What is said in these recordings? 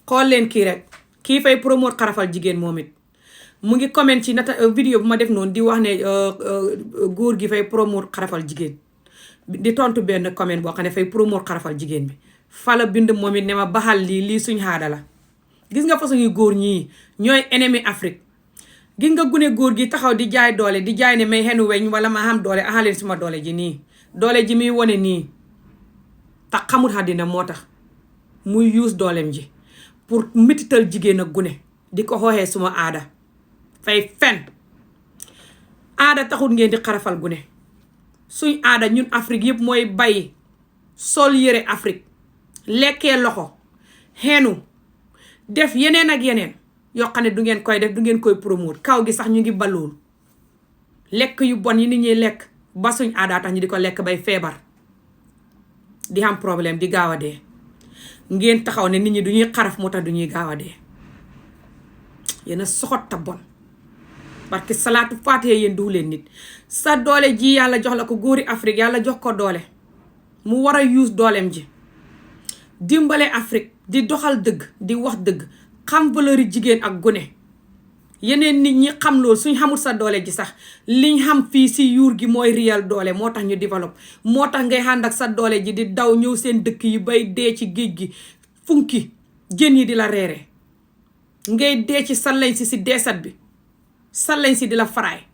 xool leen kii rek kii fay promote xarafal jigéen moom it mu ngi comment ci vidéo bu ma def noonu di wax ne góor gi fay promote xarafal jigéen di tontu benn comment boo xam ne fay promote xarafal jigéen bi fala bind moom it ne ma baxal lii suñ xaada la gis nga façon yu góor ñii ñooy ennemi Afrique gis nga gune góor gi taxaw di jaay doole di jaay ne may xenu weñ wala ma xam doole axaleen suma doole ji nii doole ji muy wone nii tax xamul àddina moo tax muy use doolem ji pour mitital jigéen ak gune di ko xooxee suma aada fay fen aada taxul ngeen di xarafal gune suñ aada ñun Afrique yëpp mooy bay sol yëre Afrique lekkee loxo xenu def yeneen ak yeneen yoo xam ne du ngeen koy def du ngeen koy promote kaw gi sax ñu ngi balool lekk yu bon yi nit ñuy lekk ba suñ aada tax ñu di ko lekk bay feebar di am problème di gaaw a dee ngeen taxaw ne nit ñi du ñuy xaraf moo tax du ñuy gaaw a dee yéen a soxot ta bon parce que salaatu faatee yéen du leen nit sa doole ji yàlla jox la ko góori Afrique yàlla jox ko doole mu war a use dooleem ji dimbale Afrique di doxal dëgg di wax dëgg xam valeur jigéen ak gune yeneen nit ñi xam loolu suñ xamul sa doole ji sax liñ xam fii si yuur gi mooy réel doole moo tax ñu développe moo tax ngay ànd ak sa doole ji di daw ñëw seen dëkk yi bay dee ci géej gi funki jën yi di la reere ngay dee ci sallañ si deesat bi sallañ si di la faraay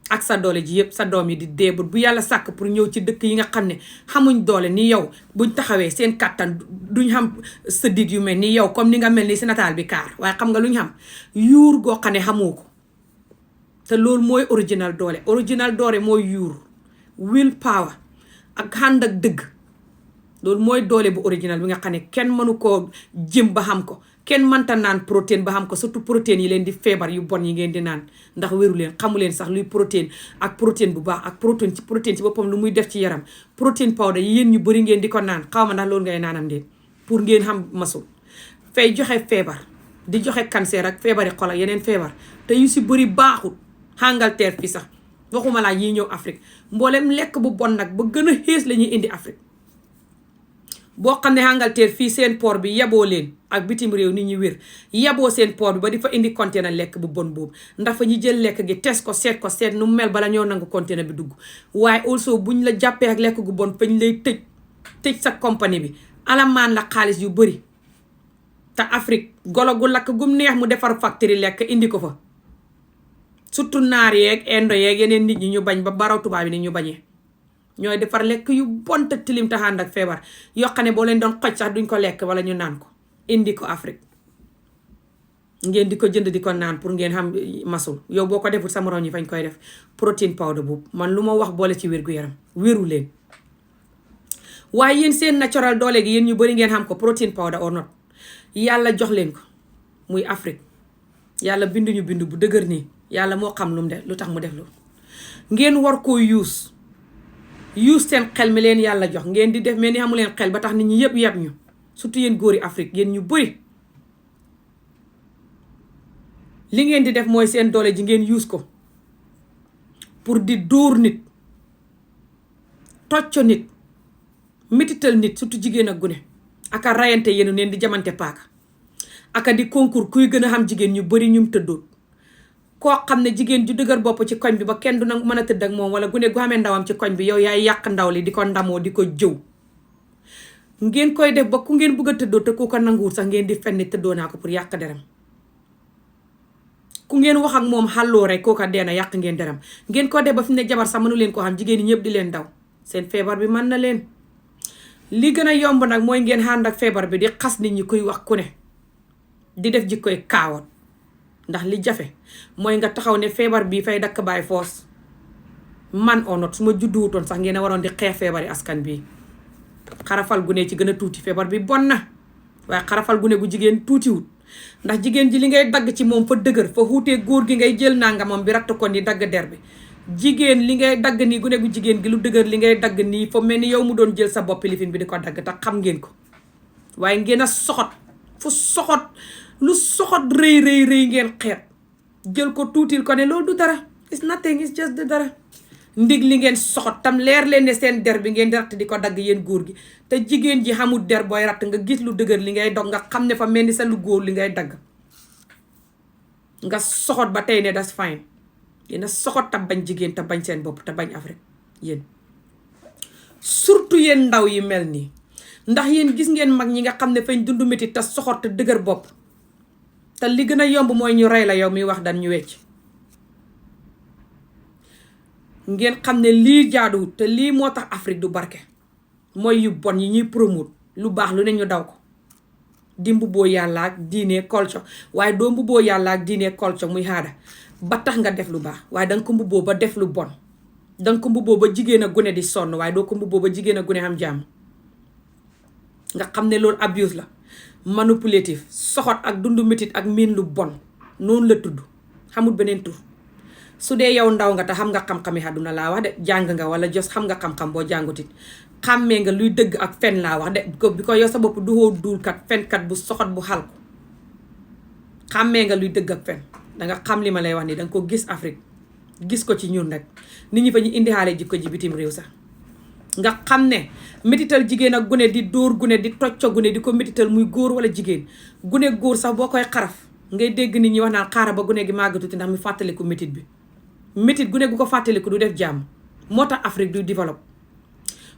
ak sa doole ji yëpp sa doom yi di dee bu yàlla sàkk pour ñëw ci dëkk yi nga xam ne xamuñ doole ni yow buñ taxawee seen kàttan duñ xam sa dig yu mel ni yow comme ni nga mel ni si nataal bi kaar waaye xam nga luñ xam yuur goo xam ne xamoo ko te loolu mooy original doole mooy yuur will power ak ànd ak dëgg loolu mooy doole bu original bi nga xam ne kenn mënu koo jëm ba xam ko kenn mënta naan protéine ba xam ko surtout protéine yi leen di feebar yu bon yi ngeen di naan ndax wéru leen xamu leen sax luy protéine ak protéine bu baax ak protéine ci boppam lu muy def ci yaram protéine powder yéen ñu bëri ngeen di ko naan xaw ma ndax loolu ngay naanam de pour ngeen xam masul fay joxe feebar di joxe cancer ak feebari xol ak yeneen feebar te yu si bëri baaxul Angleterre fii sax waxuma laa yi ñëw Afrique mboolem lekk bu bon nag ba gën a xees la ñuy indi Afrique boo xam ne Angleterre fii seen port bi yaboo leen ak bitim réew nit ñi wér yaboo seen port bi ba di fa indi conteneur lekk bu bon boobu ndax fa ñu jël lekk gi test ko seet nu mel bala ñoo nangu conteneur bi dugg waaye also buñ la jàppee ak lekk gu bon fañ lay tëj sa compagnie bi alamaan la xaalis yu bëri te Afrique golo gu lakk gum neex mu defar factory lekk indi ko fa surtout naar yeeg indo yeeg yeneen nit ñi ñu bañ ba baraw tubaab bi ni ñu bañee ñooy defar lekk yu bon te tilim te ànd ak feebar yoo xam ne boo leen doon xoj sax duñ ko lekk wala ñu naan ko indi ko Afrique ngeen di ko jënd di ko naan pour ngeen xam masul yow boo ko deful sa moroom ñi fañ koy def protéine powder boobu man lu ma wax boole ci wér-gu-yaram wéru leen waaye yéen seen natural doole gi yéen ñu bari ngeen xam ko protéine powder or not yàlla jox leen ko muy Afrique yàlla binduñu bind bu dëgër nii yàlla moo xam lu mu def lu tax mu def loolu ngeen war koo use seen xel mi leen yàlla jox ngeen di def mais ni xamu leen xel ba tax nit ñi yëpp yeb ñu surtout yéen góori Afrique yéen ñu bëri li ngeen di def mooy seen doole ji ngeen use ko pour di dóor nit tocco nit mitital nit surtout jigéen ak gune aka rayante yéen neen di jamante paaka aka di concours kuy gën a xam jigéen ñu bëri ñum tëddoot koo xam ne jigéen ju dëgër bopp ci koñ bi ba kenn du nag mën a tëdd ak moom wala gune gu xamee ndawam ci koñ bi yow yaay yàq ndaw li di ko ndamoo di ko jëw ngeen koy def ba ku ngeen bëgg a tëddoo te ku ko nanguwul sax ngeen di fenn tëddoo naa ko pour yàq deram ku ngeen wax ak moom xàlloo rek kooka deena yàq ngeen deram ngeen ko def ba fi ne jabar sax mënu leen ko xam jigéen ñi ñëpp di leen daw seen feebar bi mën na leen li gën a yomb nag mooy ngeen ànd ak feebar bi di xas nit ñi kuy wax ku ne di def jikkoy kaawoon ndax li jafe mooy nga taxaw ne feebar bii fay dakk baay foos man or not su ma judduwutoon sax ngeen a waroon di xeex feebari askan bii xarafal gune ci gën a tuuti feebar bi bon na waaye xarafal gune gu jigéen tuutiwut ndax jigéen ji li ngay dagg ci moom fa dëgër fa xuutee góor gi ngay jël nangamam bi ratt ko ni dagg der bi jigéen li ngay dagg nii gune gu jigéen gi lu dëgër li ngay dagg nii fa mel ni yow mu doon jël sa boppi lifin bi di ko dagg te xam ngeen ko waaye ngeen a soxot fu soxot lu soxot rëy ngeen xeet jël ko tuutil ko ne loolu du dara it's nothing it's just dara ndig li ngeen soxot tam leer leen ne seen der bi ngeen di ratt di ko dagg yéen góor gi te jigéen ji xamul der booy ratt nga gis lu dëgër li ngay dog nga xam ne fa mel ni sa lu góor li ngay dagg nga soxot ba tey ne das fine yéena soxot te bañ jigéen te bañ seen bopp te bañ Afrique yéen surtout yéen ndaw yi mel nii ndax yéen gis ngeen mag ñi nga xam ne fañ dund métti te soxot te dëgër bopp te li gën a yomb mooy ñu rey la yow mi wax dan ñu wecc ngeen xam ne lii jaaduwut te lii moo tax Afrique du barke mooy yu bon yi ñuy promote lu baax lu ne ñu daw ko di mbubboo yàlla ak diine culture waaye doo mbubboo yàlla ak diine culture muy aada ba tax nga def lu baax waaye danga ko mbubboo ba def lu bon danga ko mbubboo ba jigéen a gune di sonn waaye doo ko mbubboo ba jigéen a gune am jàmm nga xam ne loolu abuse la manipulatif soxot ak dundu métit ak miin lu bon noonu la tudd xamul beneen tur su dee yow ndaw nga te xam nga xam-xami àdduna laa wax de jàng nga wala jos xam nga xam-xam boo jàngutit xàmmee nga luy dëgg ak fen laa wax de bi ko yow sa bopp duhoo duulkat fenkat bu soxot bu xal ko xàmmee nga luy dëgg ak fen danga xam li ma lay wax ni danga ko gis Afrique gis ko ci ñun rek nit ñi fa ñu indi xaale jikko ji bitim réew sax nga xam ne métital jigéen ak gune di dóor gune di tocco gune di ko métital muy góor wala jigéen gune góor sax boo koy xaraf ngay dégg nit ñi wax naan xaaral ba gune gi màggatuti ndax mu fàttaliku métit bi métit gune gu ko fàttaliku du def jàmm moo tax Afrique du développe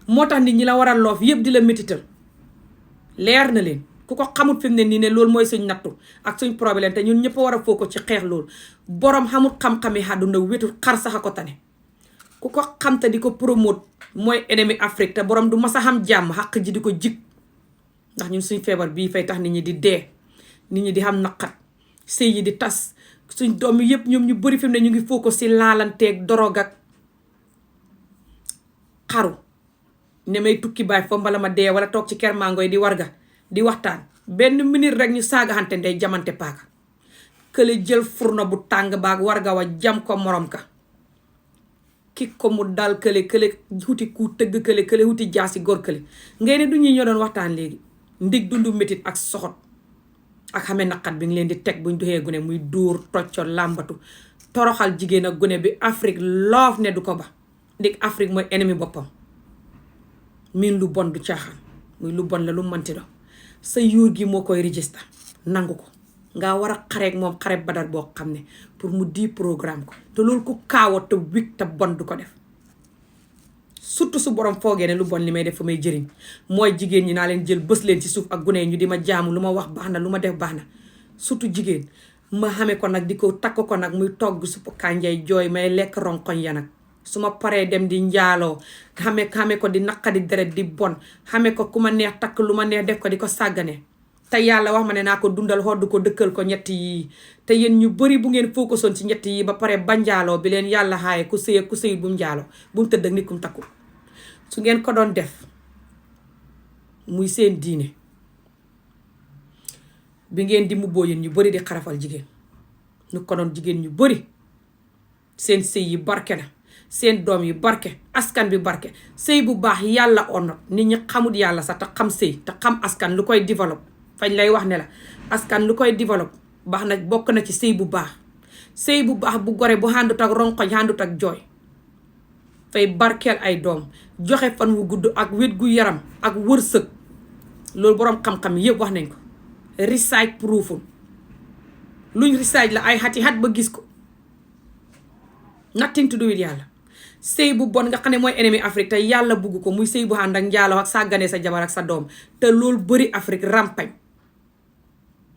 moo tax nit ñi la war a loof yëpp di la métital leer na leen ku ko xamul fi mu ne nii ne loolu mooy suñ nattu ak suñ problème te ñun ñëpp war a foo ko ci xeex loolu borom xamul xam-xami àdduna wetu xar sax a ko tane ku ko xam te di ko promote mooy ennemi Afrique te borom du mas a xam jàmm xaq ji di ko jig ndax ñun suñ feebar bii fay tax nit ñi di dee nit ñi di xam naqat sëy yi di tas suñ doom yi yëpp ñoom ñu bëri fi mu ne ñu ngi foo ko si laalanteeg dorog ak xaru ne may tukki baay fa mbala ma dee wala toog ci ker mango yi di warga di waxtaan benn minute rek ñu saaga xante ndey jamante paaka kële jël furno bu tàng baag warga wa jam ko morom ka ki ko mu dal kële wuti ku tëgg kële wuti jaasi góor kële ngay ne du ñuy ñoo doon waxtaan léegi ndig dundu métit ak soxot ak xamee naqat bi ngi leen di teg buñ doxee gune muy dóor tocco làmbatu toroxal jigéen ak gune bi Afrique loof ne du ko ba ndig Afrique mooy ennemi boppam miin lu bon du caaxaan muy lu bon la lu manti do sa yuur gi moo koy register nangu ko nga war a xareek moom xare badar boo xam ne pour mu di programme ko te loolu ku kaawa te wig te bon du ko def surtout su borom foogee ne lu bon li may def fa may jëriñ mooy jigéen ñi naa leen jël bës leen ci suuf ak gune ñu di ma jaamu lu ma wax baax na lu ma def baax na surtout jigéen ma xamee ko nag di ko takk ko nag muy togg suppu kànjay jooy may lekk ronkoñ ya nag su ma paree dem di njaaloo xamee ko di naqadi deret di bon xamee ko ku ma neex takk lu ma neex def ko di ko sàggane te yàlla wax ma ne naa ko dundal xodd ko dëkkal ko ñett yii te yéen ñu bari bu ngeen focussoon ci ñett yi ba pare ba njaaloo bi leen yàlla xaaye ku sëy ku sëyit bu mu njaaloo bu mu tëdd ak nit ku mu takku su ngeen ko doon def muy seen diine bi ngeen di mubboo yéen ñu bari di xarafal jigéen ñu ko doon jigéen ñu bari seen sëy yi barke na seen doom yi barke askan bi barke sëy bu baax yàlla onot nit ñi xamut yàlla sax te xam sëy te xam askan lu koy développe fañ lay wax ne la askan lu koy développe baax na bokk na ci sëy bu baax bu gore bu xàndut ak ronkoñ xàndut ak jooy fay barkeel ay doom joxe fan wu gudd ak wét gu yaram ak wërsëg loolu boroom xam-xam yëpp wax nañ ko research prooful luñ research la ay xati xat ba gis ko nothing to do with yàlla sëy bu bon nga xam ne mooy ennemi Afrique te yàlla bugg ko muy sëy bu ànd ak njaaloo ak sàggane sa jabar ak sa doom te loolu bëri Afrique rampañ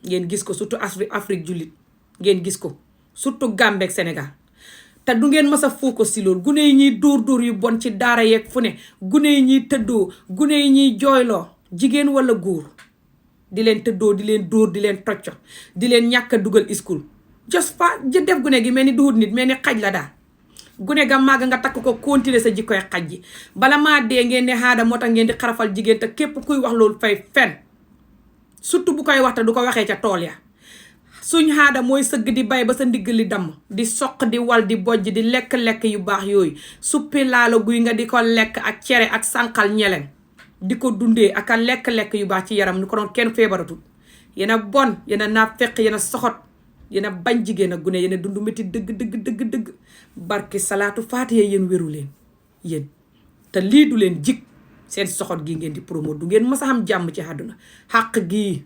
ngeen gis ko surtout Afrique jullit ngeen gis ko surtout Gambie ak Senegal te du ngeen mas a focus si loolu gune yi ñuy dóor yu bon ci daara yeeg fu ne gune yi ñuy tëddoo gune yi ñuy jooyloo jigéen wala góor di leen tëddoo di leen dóor di leen tocco di leen ñàkk a dugal school just fa def gune gi mel ni duhut nit mel ni xaj la daal gune ga màgg nga takk ko continuer sa jikkoy xaj ji bala maa dee ngeen ne xaada moo tax ngeen di xarafal jigéen te képp kuy wax loolu fay fen surtout bu koy wax te du ko waxee ca tool ya suñ xaada mooy sëgg di bay ba sa ndigg li damm di soq di wal di bojj di lekk-lekk yu baax yooyu suppi laalo guy nga di ko lekk ak cere ak sànqal ñelen di ko dundee ak a lekk-lekk yu baax ci yaram ni ko doon kenn feebaratul yéen a bon yéen a naafeq yéen a soxot yéen a bañ jigéen ak gune yéen a dund métti dëgg barki salaatu faatiye yéen wéru leen yéen te lii du leen jig seen soxot gi ngeen di promote du ngeen mës a xam jàmm ci àdduna xàq gii